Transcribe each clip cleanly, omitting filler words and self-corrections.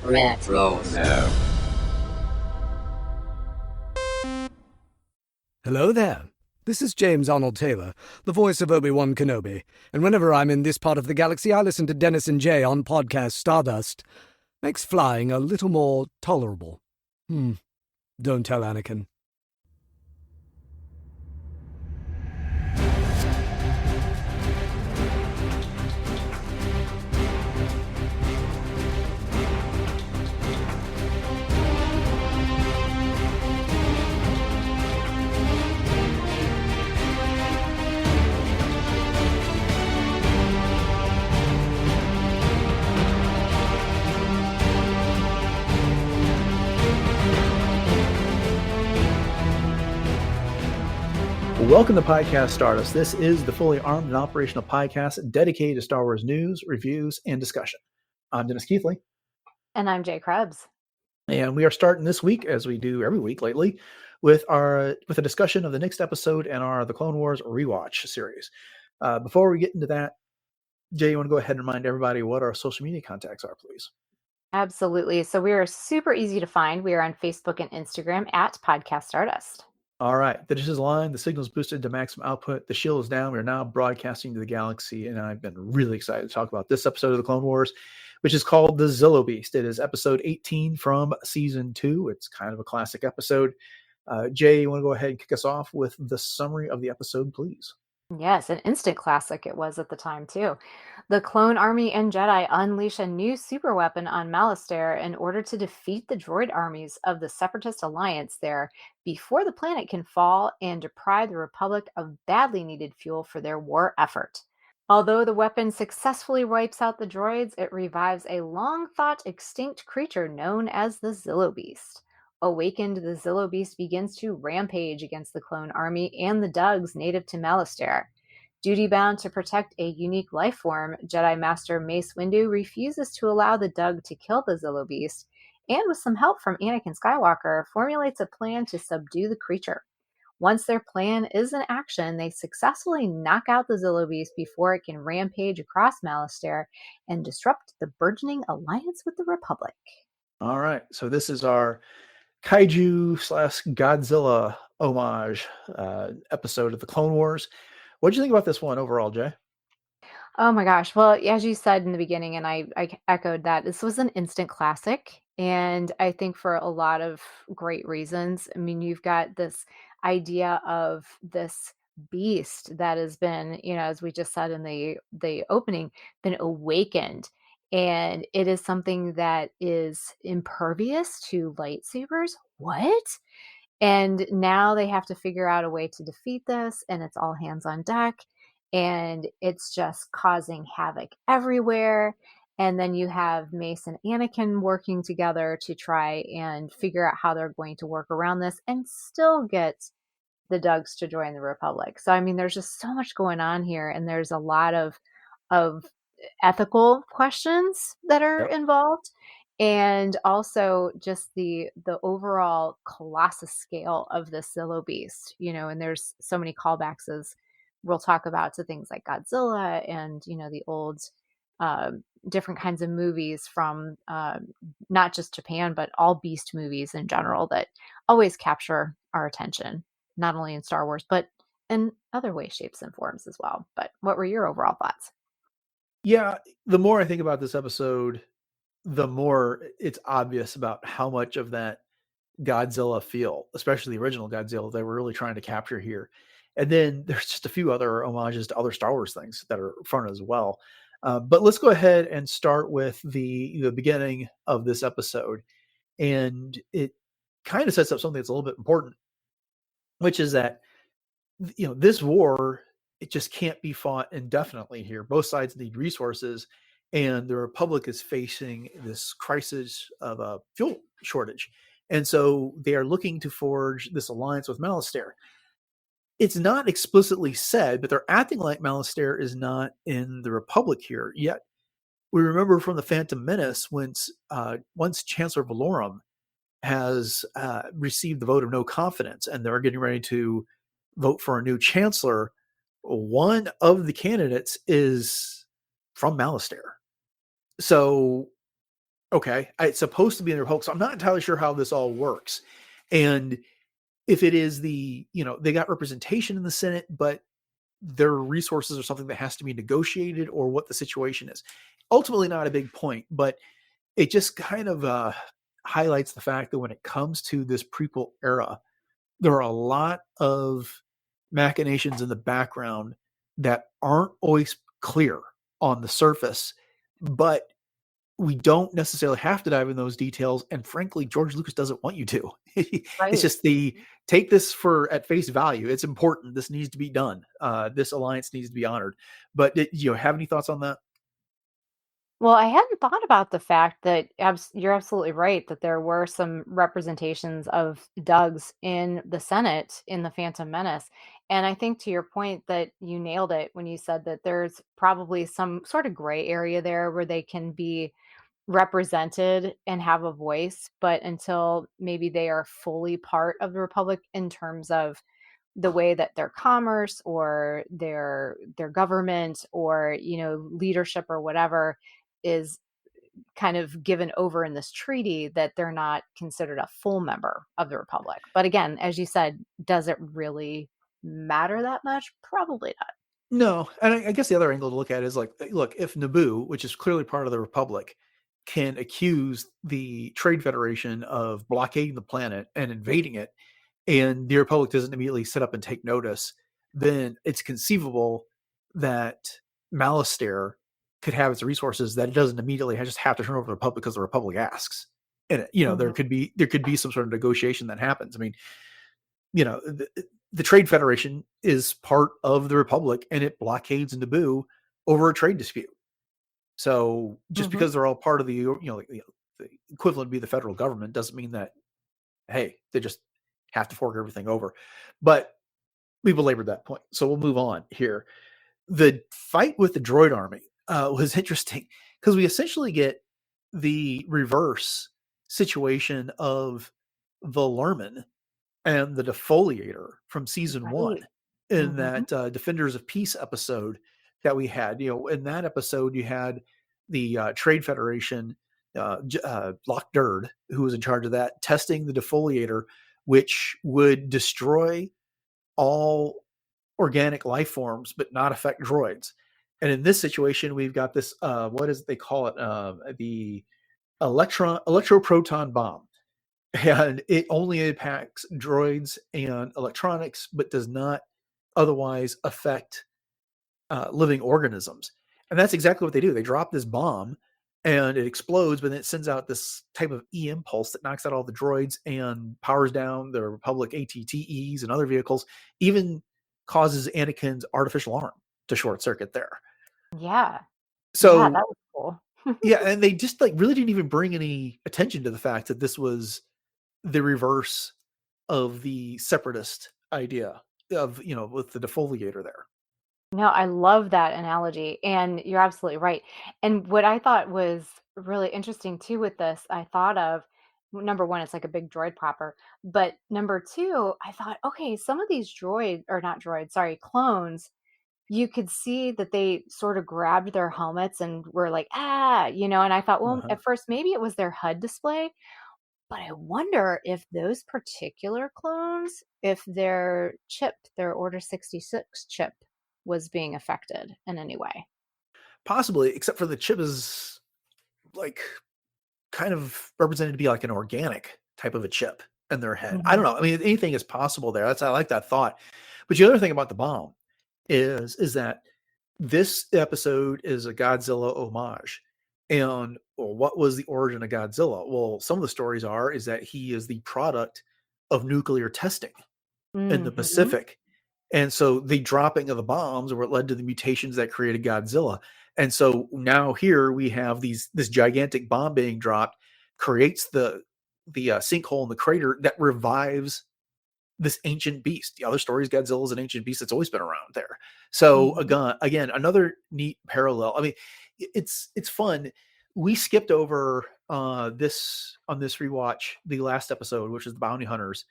Retro. Hello there. This is James Arnold Taylor, the voice of Obi-Wan Kenobi, and whenever I'm in this part of the galaxy, I listen to Dennis and Jay on Podcast Stardust. Makes flying a little more tolerable. Don't tell Anakin. Welcome to Podcast Stardust. This is the fully armed and operational podcast dedicated to Star Wars news, reviews, and discussion. I'm Dennis Keithley. And I'm Jay Krebs. And we are starting this week, as we do every week lately, with a discussion of the next episode in our The Clone Wars rewatch series. Before we get into that, Jay, you want to go ahead and remind everybody what our social media contacts are, please? Absolutely. So we are super easy to find. We are on Facebook and Instagram at Podcast Stardust. All right. The dish is aligned. The signal is boosted to maximum output. The shield is down. We are now broadcasting to the galaxy, and I've been really excited to talk about this episode of The Clone Wars, which is called The Zillo Beast. It is episode 18 from season 2. It's kind of a classic episode. Jay, you want to go ahead and kick us off with the summary of the episode, please? Yes, an instant classic it was at the time, too. The clone army and Jedi unleash a new superweapon on Malastere in order to defeat the droid armies of the Separatist Alliance there before the planet can fall and deprive the Republic of badly needed fuel for their war effort. Although the weapon successfully wipes out the droids, it revives a long-thought extinct creature known as the Zillo Beast. Awakened, the Zillo Beast begins to rampage against the clone army and the Dugs native to Malastere. Duty-bound to protect a unique life form, Jedi Master Mace Windu refuses to allow the Dug to kill the Zillo Beast, and with some help from Anakin Skywalker, formulates a plan to subdue the creature. Once their plan is in action, they successfully knock out the Zillo Beast before it can rampage across Malastere and disrupt the burgeoning alliance with the Republic. All right. So this is our Kaiju/Godzilla homage episode of the Clone Wars. What did you think about this one overall, Jay? Oh my gosh. Well, as you said in the beginning, and I echoed that, this was an instant classic. And I think for a lot of great reasons. I mean, you've got this idea of this beast that has been, as we just said in the opening, been awakened. And it is something that is impervious to lightsabers. What? And now they have to figure out a way to defeat this, and it's all hands on deck, and it's just causing havoc everywhere. And then you have Mace and Anakin working together to try and figure out how they're going to work around this and still get the Dugs to join the Republic. So, I mean, there's just so much going on here, and there's a lot of ethical questions that are involved, and also just the overall colossus scale of the Zillo Beast, and there's so many callbacks, as we'll talk about, to things like Godzilla and the old different kinds of movies from not just Japan but all beast movies in general that always capture our attention, not only in Star Wars but in other ways, shapes, and forms as well. But what were your overall thoughts? Yeah, the more I think about this episode, the more it's obvious about how much of that Godzilla feel, especially the original Godzilla, they were really trying to capture here. And then there's just a few other homages to other Star Wars things that are front as well. But let's go ahead and start with the beginning of this episode. And it kind of sets up something that's a little bit important, which is that, this war, it just can't be fought indefinitely here. Both sides need resources, and the Republic is facing this crisis of a fuel shortage. And so they are looking to forge this alliance with Malastere. It's not explicitly said, but they're acting like Malastere is not in the Republic here. Yet we remember from the Phantom Menace, once Chancellor Valorum has received the vote of no confidence, and they're getting ready to vote for a new chancellor, one of the candidates is from Malastere. So Okay, it's supposed to be in the Republic, so I'm not entirely sure how this all works. And if it is they got representation in the Senate, but their resources are something that has to be negotiated, or what the situation is. Ultimately, not a big point, but it just kind of highlights the fact that when it comes to this prequel era, there are a lot of machinations in the background that aren't always clear on the surface, but we don't necessarily have to dive in those details. And frankly, George Lucas doesn't want you to. It's Right. just take this at face value. It's important. This needs to be done. This alliance needs to be honored. But have any thoughts on that? Well, I hadn't thought about the fact that you're absolutely right that there were some representations of Doug's in the Senate in the Phantom Menace. And I think to your point that you nailed it when you said that there's probably some sort of gray area there where they can be represented and have a voice, but until maybe they are fully part of the Republic in terms of the way that their commerce or their government or leadership or whatever is kind of given over in this treaty, that they're not considered a full member of the Republic. But again, as you said, does it really matter that much? Probably not. No, and I guess the other angle to look at is like, look, if Naboo, which is clearly part of the Republic, can accuse the Trade Federation of blockading the planet and invading it, and the Republic doesn't immediately sit up and take notice, then it's conceivable that Malastere could have its resources that it doesn't immediately just have to turn over to the Republic because the Republic asks. And there Mhm. could be some sort of negotiation that happens. I mean, the Trade Federation is part of the Republic, and it blockades Naboo over a trade dispute. So just Mhm. because they're all part of the equivalent would be the federal government doesn't mean that, hey, they just have to fork everything over. But we belabored that point, so we'll move on here. The fight with the droid army was interesting because we essentially get the reverse situation of the Lerman and the Defoliator from season one, Right. in Mhm. that Defenders of Peace episode that we had. In that episode, you had the Trade Federation, Lock Durd, who was in charge of that, testing the Defoliator, which would destroy all organic life forms, but not affect droids. And in this situation, we've got this, what is it they call it? The electroproton bomb, and it only impacts droids and electronics, but does not otherwise affect living organisms. And that's exactly what they do. They drop this bomb, and it explodes, but then it sends out this type of impulse that knocks out all the droids and powers down the Republic ATTEs and other vehicles, even causes Anakin's artificial arm to short circuit there. Yeah. Yeah, So that was cool. yeah, and they just like really didn't even bring any attention to the fact that this was the reverse of the separatist idea of, with the defoliator there. No, I love that analogy, and you're absolutely right. And what I thought was really interesting too with this, I thought of number one, it's like a big droid popper. But number two, I thought, okay, some of these droid or not droids, sorry, clones, you could see that they sort of grabbed their helmets and were like, and I thought, well, Uh-huh. at first maybe it was their HUD display, but I wonder if those particular clones, if their chip, their Order 66 chip, was being affected in any way. Possibly, except for the chip is like kind of represented to be like an organic type of a chip in their head. I Mhm. don't know. I mean, anything is possible there. I like that thought. But the other thing about the bomb is that this episode is a Godzilla homage. And well, what was the origin of Godzilla? Well, some of the stories is that he is the product of nuclear testing in the Mhm. Pacific. And so the dropping of the bombs were what led to the mutations that created Godzilla. And so now here we have this gigantic bomb being dropped, creates the sinkhole in the crater that revives this ancient beast. The other stories, Godzilla is an ancient beast that's always been around there. So Mhm. again, another neat parallel. I mean, it's fun. We skipped over this on this rewatch the last episode, which is the Bounty Hunters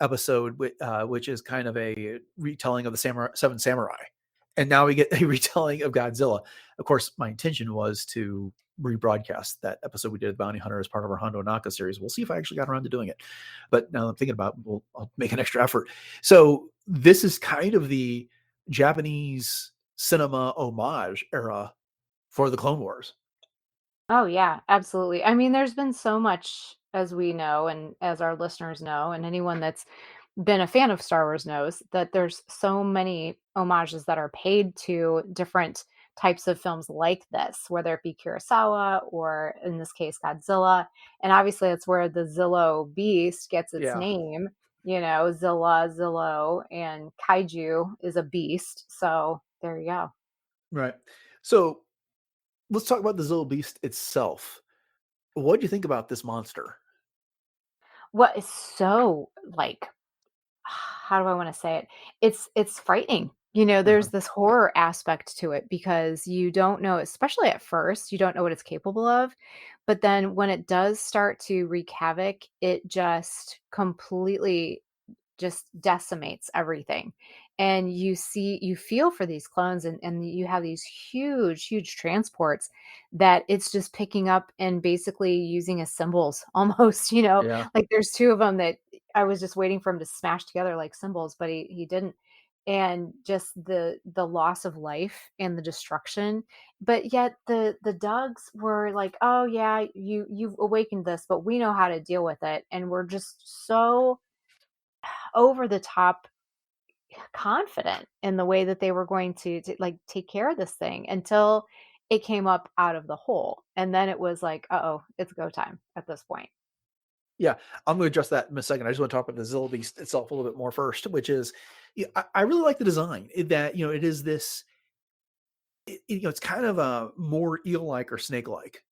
episode, which is kind of a retelling of the Seven Samurai, and now we get a retelling of Godzilla. Of course, my intention was to rebroadcast that episode we did, Bounty Hunter, as part of our Hondo Naka series. We'll see if I actually got around to doing it. But now I'm thinking about it, I'll make an extra effort. So this is kind of the Japanese cinema homage era for the Clone Wars. Oh, yeah, absolutely. I mean, there's been so much, as we know, and as our listeners know, and anyone that's been a fan of Star Wars knows that there's so many homages that are paid to different types of films like this, whether it be Kurosawa or in this case Godzilla. And obviously that's where the Zillo beast gets its Yeah. name. You know, Zilla, Zillo, and kaiju is a beast. So there you go. Right. So let's talk about the Zillo beast itself. What do you think about this monster? What is so like how do I want to say it? It's frightening. You know, there's this horror aspect to it because you don't know, especially at first, you don't know what it's capable of. But then when it does start to wreak havoc, it just completely just decimates everything. And you feel for these clones, and you have these huge transports that it's just picking up and basically using as symbols almost, you know, Yeah. like there's two of them that I was just waiting for him to smash together like symbols, but he didn't. And just the loss of life and the destruction. But yet the Dugs were like, oh yeah, you've awakened this, but we know how to deal with it. And we're just so over the top confident in the way that they were going to like take care of this thing until it came up out of the hole. And then it was like, uh-oh, it's go time at this point. Yeah, I'm going to address that in a second. I just want to talk about the Zillo beast itself a little bit more first, which is, I really like the design. That it is this, it's kind of a more eel-like or snake-like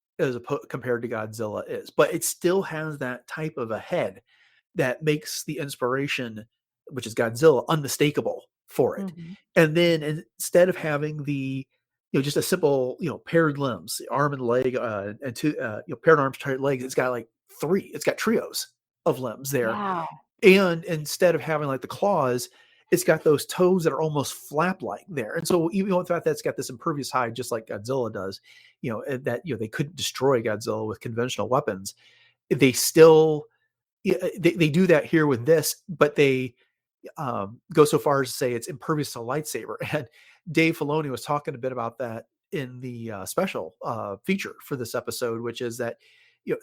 compared to Godzilla is, but it still has that type of a head that makes the inspiration, which is Godzilla, unmistakable for it. Mhm. And then instead of having the, just a simple, paired limbs, arm and leg, and two, paired arms, paired legs, it's got like three. It's got trios of limbs there. Yeah. And instead of having like the claws, it's got those toes that are almost flap-like there. And so even with the fact that it's got this impervious hide, just like Godzilla does, that they couldn't destroy Godzilla with conventional weapons, they still they do that here with this, but they go so far as to say it's impervious to lightsaber. And Dave Filoni was talking a bit about that in the special feature for this episode, which is that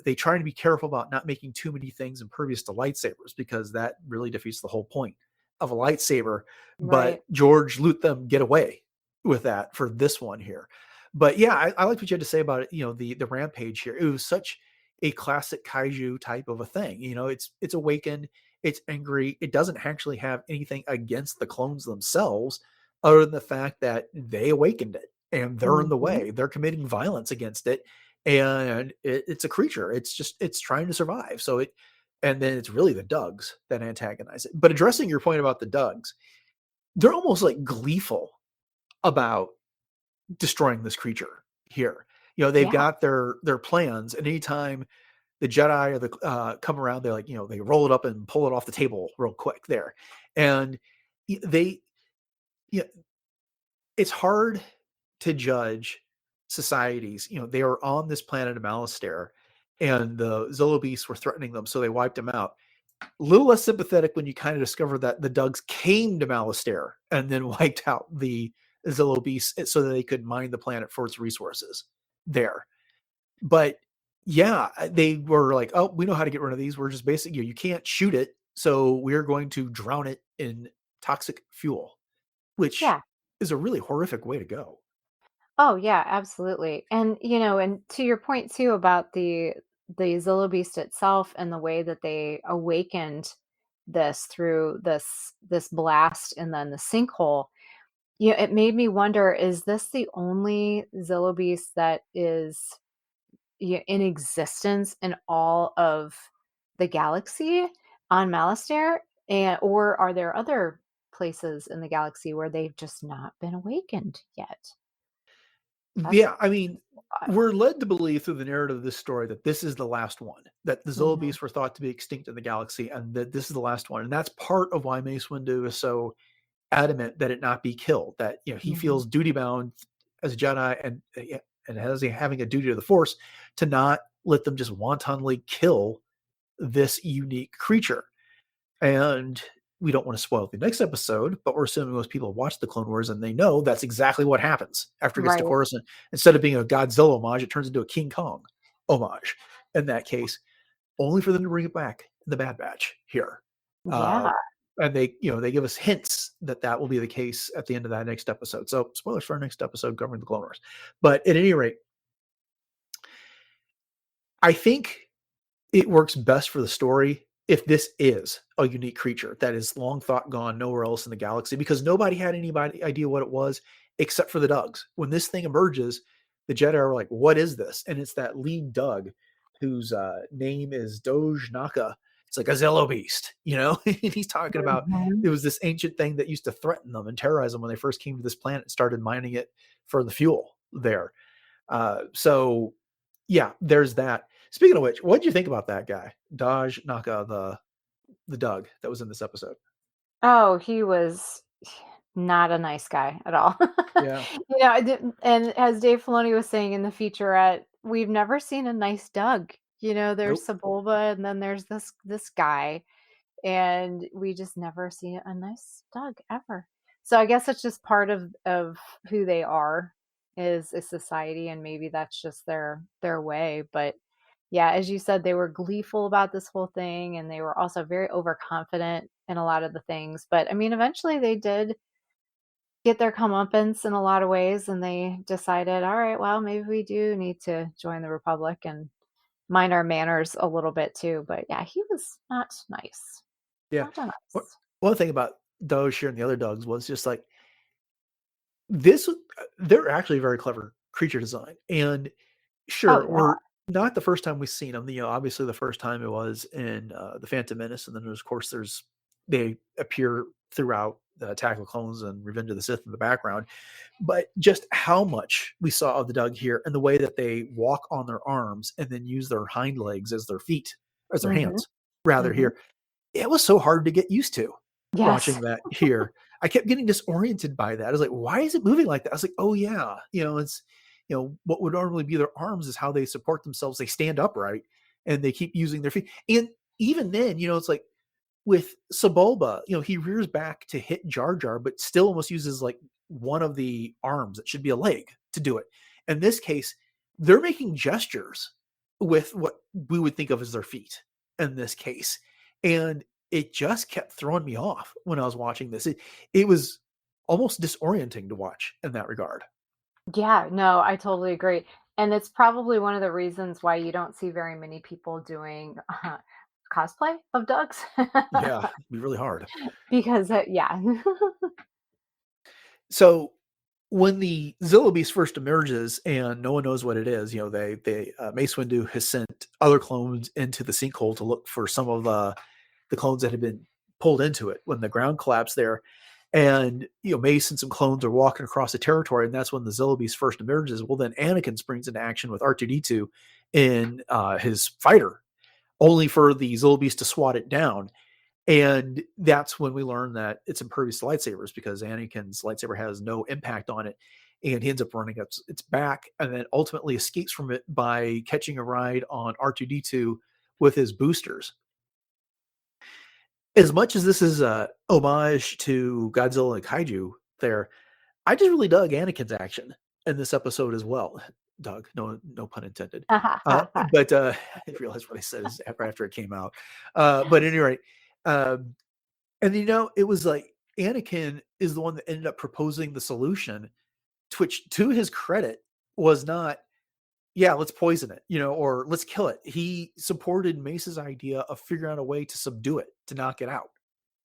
they try to be careful about not making too many things impervious to lightsabers because that really defeats the whole point of a lightsaber. Right. But George let them get away with that for this one here. But yeah, I liked what you had to say about it. The rampage here. It was such a classic kaiju type of a thing. It's awakened, it's angry. It doesn't actually have anything against the clones themselves, other than the fact that they awakened it and they're in the Mhm. way. They're committing violence against it, and it's a creature. It's trying to survive. And then it's really the Dugs that antagonize it. But addressing your point about the Dugs, they're almost like gleeful about destroying this creature here. They've Yeah. got their plans, and anytime the Jedi or the come around, they like, they roll it up and pull it off the table real quick there. And they, yeah, it's hard to judge societies. They are on this planet of Malastere, and the Zillo beasts were threatening them, so they wiped them out. A little less sympathetic when you kind of discover that the Dugs came to Malastere and then wiped out the Zillo beasts so that they could mine the planet for its resources there. But yeah, they were like, oh, we know how to get rid of these. We're just basically, you can't shoot it. So we're going to drown it in toxic fuel, which Yeah. is a really horrific way to go. Oh yeah, absolutely. And and to your point too about the Zillo beast itself and the way that they awakened this through this blast and then the sinkhole. It made me wonder, is this the only Zillo beast that is in existence in all of the galaxy on Malastere? Or are there other places in the galaxy where they've just not been awakened yet? That's Yeah, I mean, wild. we're led to believe through the narrative of this story that this is the last one, that the Zillo Mhm. beasts were thought to be extinct in the galaxy, and that this is the last one. And that's part of why Mace Windu is so adamant that it not be killed, that he Mhm. feels duty bound as a Jedi, and and having a duty to the Force to not let them just wantonly kill this unique creature. And we don't want to spoil the next episode, but we're assuming most people have watched the Clone Wars and they know that's exactly what happens after it gets to Right. Coruscant. Instead of being a Godzilla homage, it turns into a King Kong homage in that case, only for them to bring it back in the Bad Batch here. Yeah. And they give us hints that will be the case at the end of that next episode. So spoilers for our next episode covering the Clone Wars. But at any rate, I think it works best for the story if this is a unique creature that is long thought gone nowhere else in the galaxy, because nobody had any idea what it was except for the Dugs. When this thing emerges, the Jedi are like, what is this? And it's that lead Dug whose name is Doge Naka. It's like a Zillo beast, and he's talking about it was this ancient thing that used to threaten them and terrorize them when they first came to this planet and started mining it for the fuel there. So yeah, there's that. Speaking of which, what did you think about that guy, Daj Naka, the Dug that was in this episode? Oh, he was not a nice guy at all. Yeah. I didn't, and as Dave Filoni was saying in the featurette, we've never seen a nice Doug. There's Nope. Sebulba, and then there's this guy, and we just never see a nice Doug ever. So I guess it's just part of who they are is a society, and maybe that's just their way. But yeah, as you said, they were gleeful about this whole thing, and they were also very overconfident in a lot of the things. But I mean, eventually they did get their comeuppance in a lot of ways, and they decided, all right, well, maybe we do need to join the Republic and mind our manners a little bit too. But yeah, he was not nice. Yeah. Not nice. One thing about Doge here and the other Dugs was just like this. They're actually very clever creature design, and Oh sure, yeah. we're not the first time we've seen them. Obviously the first time it was in the Phantom Menace, and then of course they appear throughout Attack of the Clones and Revenge of the Sith in the background. But just how much we saw of the Dug here, and the way that they walk on their arms and then use their hind legs as their feet, as their Mm-hmm. hands, rather Mm-hmm. here. It was so hard to get used to Yes. watching that here. I kept getting disoriented by that. I was like, why is it moving like that? I was like, oh yeah, it's what would normally be their arms is how they support themselves. They stand upright and they keep using their feet. And even then, it's like with Sebulba, he rears back to hit Jar Jar, but still almost uses like one of the arms that should be a leg to do it. In this case, they're making gestures with what we would think of as their feet in this case. And it just kept throwing me off when I was watching this. It was almost disorienting to watch in that regard. Yeah, no, I totally agree. And it's probably one of the reasons why you don't see very many people doing cosplay of Dugs. Yeah, it'd be really hard. Because, yeah. So when the Zillo Beast first emerges and no one knows what it is, Mace Windu has sent other clones into the sinkhole to look for some of the clones that had been pulled into it when the ground collapsed there. And Mace and some clones are walking across the territory, and that's when the Zillo Beast first emerges. Well, then Anakin springs into action with R2D2 in his fighter, only for the Zillo Beast to swat it down. And that's when we learn that it's impervious to lightsabers, because Anakin's lightsaber has no impact on it, and he ends up running up its back, and then ultimately escapes from it by catching a ride on R2D2 with his boosters. As much as this is a homage to Godzilla and Kaiju there, I just really dug Anakin's action in this episode as well. Doug, no pun intended. But I realized what I said is after it came out. But at any rate, and it was like Anakin is the one that ended up proposing the solution, which to his credit was not, yeah, let's poison it, or let's kill it. He supported Mace's idea of figuring out a way to subdue it, to knock it out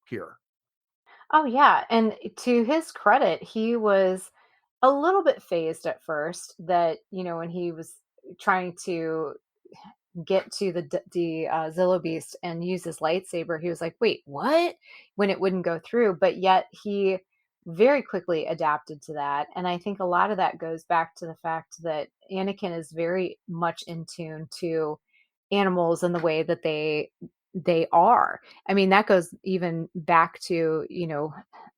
here. Oh, yeah. And to his credit, he was a little bit phased at first that, when he was trying to get to the Zillo Beast and use his lightsaber, he was like, wait, what? When it wouldn't go through. But yet he very quickly adapted to that. And I think a lot of that goes back to the fact that Anakin is very much in tune to animals and the way that they are. I mean, that goes even back to,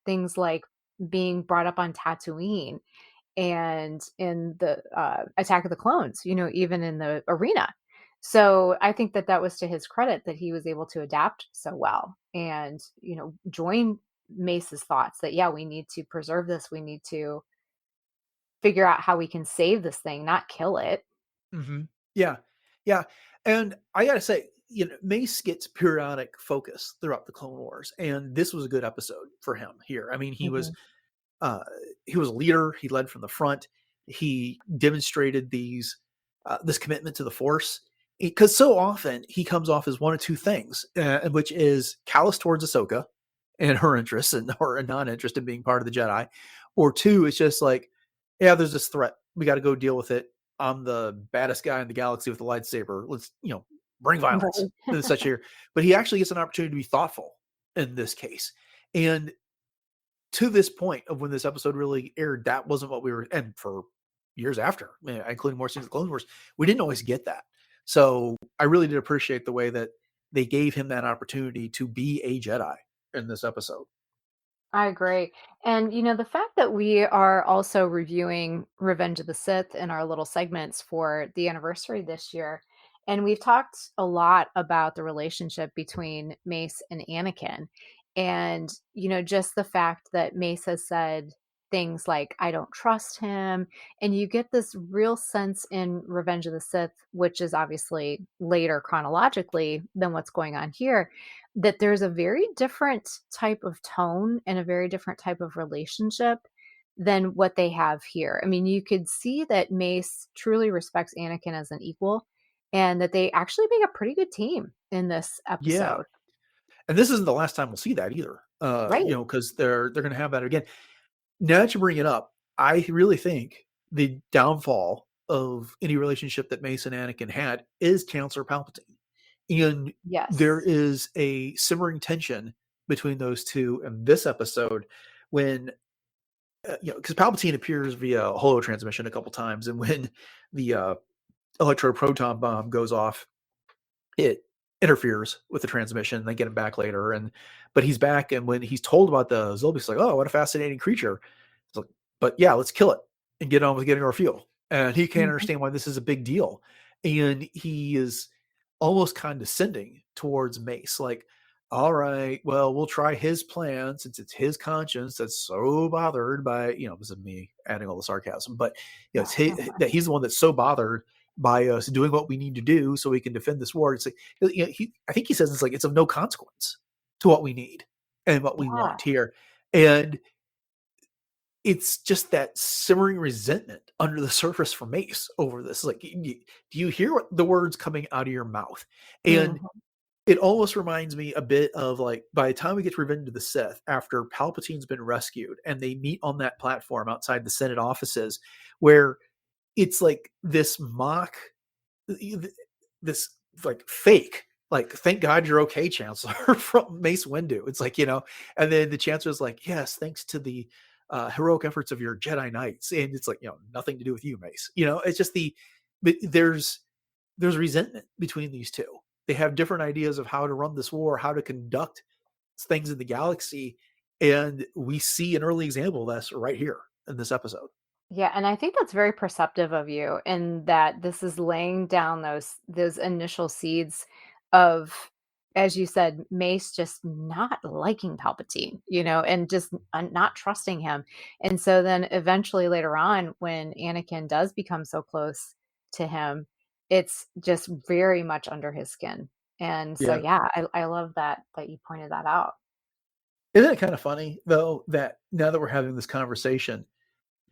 things like being brought up on Tatooine and in the Attack of the Clones, even in the arena. So I think that that was to his credit that he was able to adapt so well and, join Mace's thoughts that, yeah, we need to preserve this. We need to figure out how we can save this thing, not kill it. Mhm. Yeah. Yeah. And I gotta say, Mace gets periodic focus throughout the Clone Wars, and this was a good episode for him here. I mean, Mhm. uh, he was a leader. He led from the front. He demonstrated this commitment to the Force because so often he comes off as one of two things, which is callous towards Ahsoka and her interests and or a non-interest in being part of the Jedi, or two, it's just like, yeah, there's this threat. We got to go deal with it. I'm the baddest guy in the galaxy with a lightsaber. Let's bring violence Right. and such here. But he actually gets an opportunity to be thoughtful in this case, and to this point of when this episode really aired, that wasn't what we were, and for years after, including more scenes of the Clone Wars, we didn't always get that. So I really did appreciate the way that they gave him that opportunity to be a Jedi in this episode. I agree. And the fact that we are also reviewing Revenge of the Sith in our little segments for the anniversary this year. And we've talked a lot about the relationship between Mace and Anakin. And, just the fact that Mace has said things like, I don't trust him. And you get this real sense in Revenge of the Sith, which is obviously later chronologically than what's going on here, that there's a very different type of tone and a very different type of relationship than what they have here. I mean, you could see that Mace truly respects Anakin as an equal and that they actually make a pretty good team in this Yeah, episode. and this isn't the last time we'll see that either. Right. Because they're going to have that again. Now that you bring it up, I really think the downfall of any relationship that Mace and Anakin had is Chancellor Palpatine. And there Yes. is a simmering tension between those two in this episode when, because Palpatine appears via holo transmission a couple times, and when the electro proton bomb goes off, it interferes with the transmission. They get him back later, but he's back, and when he's told about the Zillo, he's like, "Oh, what a fascinating creature!" It's like, but yeah, let's kill it and get on with getting our fuel. And he can't Mhm. understand why this is a big deal, and he is almost condescending towards Mace, like, "All right, well, we'll try his plan since it's his conscience that's so bothered by this is me adding all the sarcasm, but it's that he's the one that's so bothered by us doing what we need to do so we can defend this war." It's like, I think he says it's like it's of no consequence to what we need and what we Yeah. want here, and it's just that simmering resentment under the surface from Mace over this. Like, do you hear what the words coming out of your mouth? And Mhm. it almost reminds me a bit of like by the time we get to Revenge of the Sith, after Palpatine's been rescued and they meet on that platform outside the Senate offices, where it's like this mock this like fake, like, thank God you're okay, Chancellor, from Mace Windu. It's like, and then the Chancellor's like, yes, thanks to the heroic efforts of your Jedi Knights. And it's like, nothing to do with you, Mace. It's just but there's resentment between these two. They have different ideas of how to run this war, how to conduct things in the galaxy. And we see an early example of this right here in this episode. Yeah, and I think that's very perceptive of you in that this is laying down those initial seeds of, as you said, Mace just not liking Palpatine, and just not trusting him. And so then eventually later on, when Anakin does become so close to him, it's just very much under his skin. And so Yeah. yeah, I love that you pointed that out. Isn't it kind of funny, though, that now that we're having this conversation,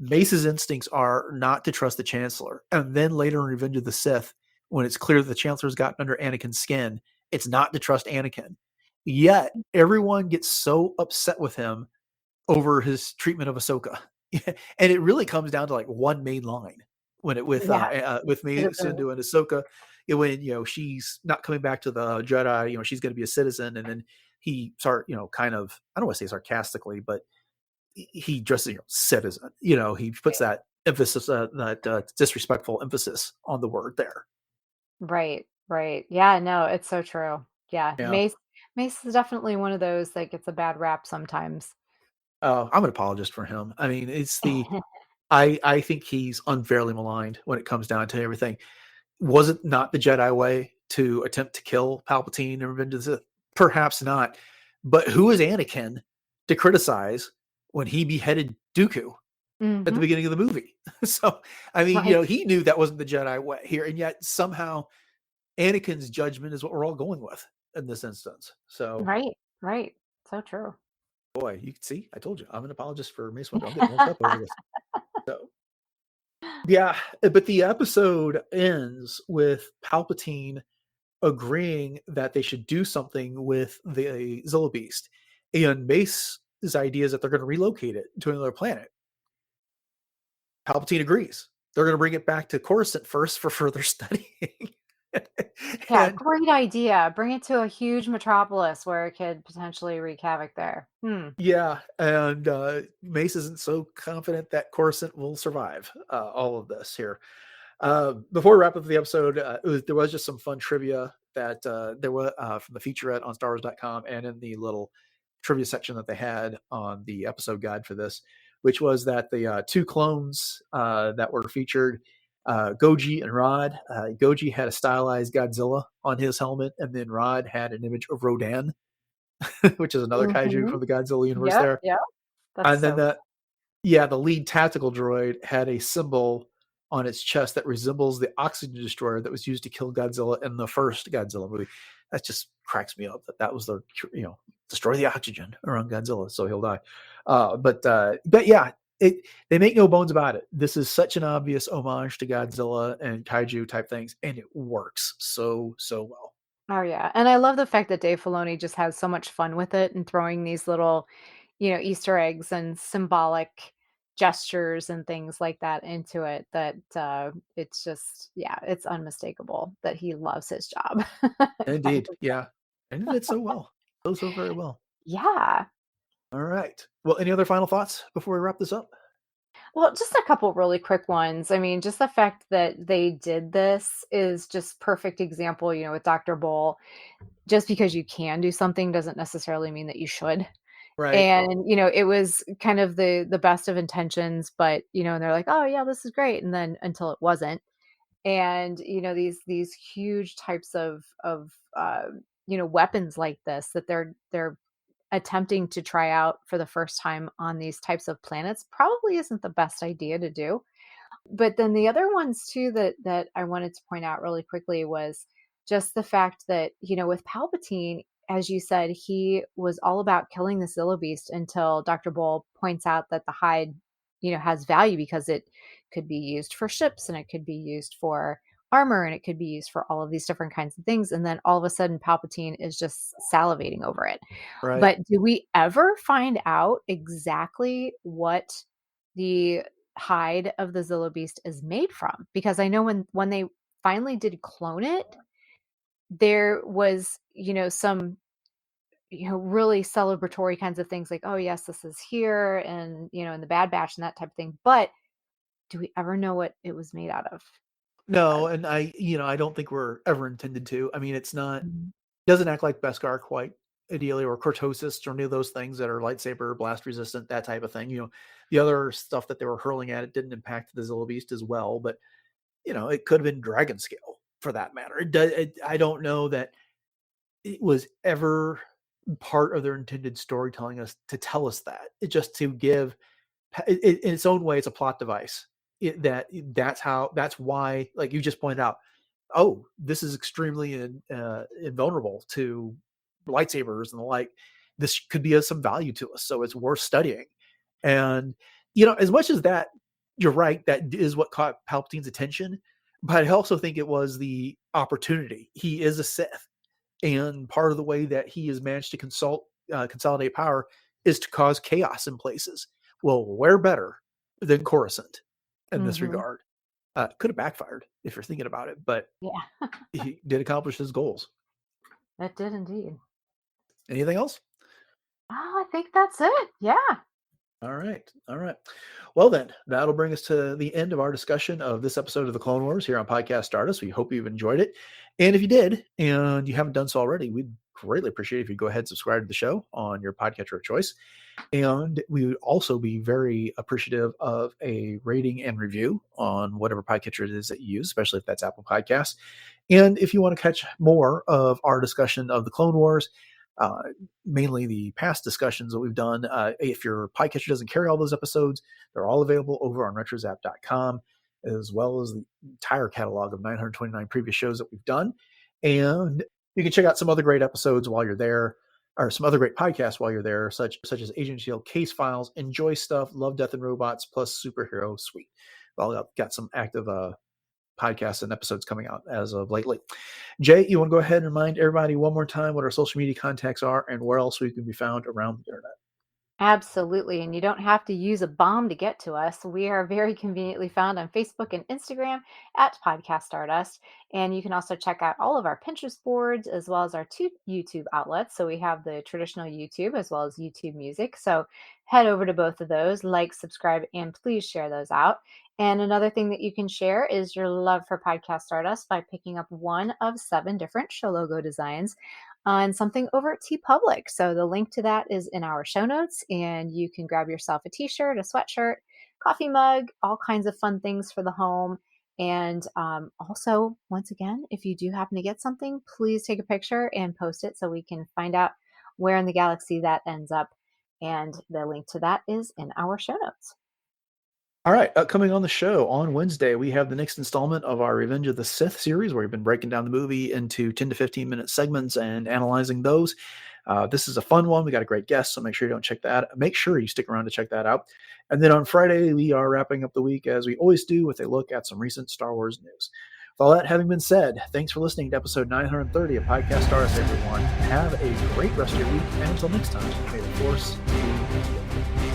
Mace's instincts are not to trust the Chancellor. And then later in Revenge of the Sith, when it's clear that the Chancellor's gotten under Anakin's skin, it's not to trust Anakin. Yet everyone gets so upset with him over his treatment of Ahsoka. And it really comes down to like one main line when it Yeah, with it Mace really. Windu and Ahsoka, when she's not coming back to the Jedi, she's going to be a citizen, and then he start kind of, I don't want to say sarcastically, but he just citizen. He puts that emphasis, that disrespectful emphasis on the word there. Right, right. Yeah, no, it's so true. Yeah, Yeah. Mace is definitely one of those that gets a bad rap sometimes. I'm an apologist for him. I mean, it's I think he's unfairly maligned when it comes down to everything. Was it not the Jedi way to attempt to kill Palpatine and Revenge of the Sith? Perhaps not. But who is Anakin to criticize when he beheaded Dooku at the beginning of the movie? So, I mean, Right. he knew that wasn't the Jedi way here, and yet somehow Anakin's judgment is what we're all going with in this instance. So, Right. Right. So true. boy, you can see, I told you, I'm an apologist for Mace Windu. I'm getting worked up over this. So, yeah, but the episode ends with Palpatine agreeing that they should do something with the Zillo Beast. And Mace's idea is that they're going to relocate it to another planet. Palpatine agrees. They're going to bring it back to Coruscant first for further studying. Yeah, And great idea. Bring it to a huge metropolis where it could potentially wreak havoc there. yeah, and Mace isn't so confident that Coruscant will survive all of this here. Before we wrap up the episode, there was just some fun trivia that there was from the featurette on StarWars.com and in the little trivia section that they had on the episode guide for this, which was that the two clones that were featured, Goji and Rod. Goji had a stylized Godzilla on his helmet, and then Rod had an image of Rodan, which is another kaiju Mhm. from the Godzilla universe Yep, there. yep. That's And then so the lead tactical droid had a symbol on its chest that resembles the oxygen destroyer that was used to kill Godzilla in the first Godzilla movie. That just cracks me up that was their, destroy the oxygen around Godzilla so he'll die. But yeah, they make no bones about it. This is such an obvious homage to Godzilla and kaiju type things, and it works so well. Oh, yeah, and I love the fact that Dave Filoni just has so much fun with it and throwing these little, Easter eggs and symbolic gestures and things like that into it that, it's just yeah, it's unmistakable that he loves his job. Kind Indeed, of yeah, and it did so well, so very well. yeah. All right. Well, any other final thoughts before we wrap this up? Well, just a couple really quick ones. I mean, just the fact that they did this is just perfect example, with Dr. Bowl. Just because you can do something doesn't necessarily mean that you should. Right. And, it was kind of the best of intentions, but, and they're like, "Oh yeah, this is great." And then until it wasn't. And, these huge types of weapons like this that they're attempting to try out for the first time on these types of planets probably isn't the best idea to do. But then the other ones too that I wanted to point out really quickly was just the fact that, with Palpatine, as you said, he was all about killing the Zillo Beast until Dr. Bull points out that the hide, has value because it could be used for ships and it could be used for armor and it could be used for all of these different kinds of things. And then all of a sudden Palpatine is just salivating over it. Right. But do we ever find out exactly what the hide of the Zillo Beast is made from? Because I know when they finally did clone it, there was, some, really celebratory kinds of things like, "Oh yes, this is here," and, in the Bad Batch and that type of thing. But do we ever know what it was made out of? No, and I don't think we're ever intended to. I mean, it's not Mhm. doesn't act like Beskar quite ideally or Cortosis or any of those things that are lightsaber blast resistant, that type of thing. The other stuff that they were hurling at it didn't impact the Zillo Beast as well, but it could have been dragon scale for that matter. I don't know that it was ever part of their intended storytelling us to tell us that. It just to give in its own way, it's a plot device. That's why, like you just pointed out, oh, this is extremely invulnerable to lightsabers and the like. This could be of some value to us, so it's worth studying. And as much as that, you're right, that is what caught Palpatine's attention. But I also think it was the opportunity. He is a Sith, and part of the way that he has managed to consolidate power is to cause chaos in places. Well, where better than Coruscant in this Mhm. regard? Could have backfired if you're thinking about it, but Yeah, he did accomplish his goals. it did indeed. Anything else? Oh, I think that's it. Yeah. All right. All right. Well, then, that'll bring us to the end of our discussion of this episode of the Clone Wars here on Podcast Stardust. We hope you've enjoyed it. And if you did, and you haven't done so already, we'd greatly appreciate it if you go ahead and subscribe to the show on your podcatcher of choice. And we would also be very appreciative of a rating and review on whatever podcatcher it is that you use, especially if that's Apple Podcasts. And if you want to catch more of our discussion of the Clone Wars, mainly the past discussions that we've done, if your podcatcher doesn't carry all those episodes, they're all available over on retrozap.com, as well as the entire catalog of 929 previous shows that we've done. And you can check out some other great episodes while you're there, or some other great podcasts while you're there, such as Agent Shield Case Files, Enjoy Stuff, Love, Death, and Robots, plus Superhero Suite. Well, I've got some active podcasts and episodes coming out as of lately. Jay, you want to go ahead and remind everybody one more time what our social media contacts are and where else we can be found around the internet? Absolutely. And you don't have to use a bomb to get to us. We are very conveniently found on Facebook and Instagram at Podcast Stardust. And you can also check out all of our Pinterest boards as well as our two YouTube outlets. So we have the traditional YouTube as well as YouTube Music. So head over to both of those, like, subscribe, and please share those out. And another thing that you can share is your love for Podcast Stardust by picking up one of 7 different show logo designs on something over at TeePublic. So the link to that is in our show notes, and you can grab yourself a t-shirt, a sweatshirt, coffee mug, all kinds of fun things for the home. And also, once again, if you do happen to get something, please take a picture and post it so we can find out where in the galaxy that ends up. And the link to that is in our show notes. All right, coming on the show on Wednesday, we have the next installment of our Revenge of the Sith series, where we've been breaking down the movie into 10 to 15-minute segments and analyzing those. This is a fun one. We got a great guest, so make sure you stick around to check that out. And then on Friday, we are wrapping up the week, as we always do, with a look at some recent Star Wars news. With all that having been said, thanks for listening to episode 930 of Podcast Stardust, everyone. Have a great rest of your week, and until next time, may the Force be with you.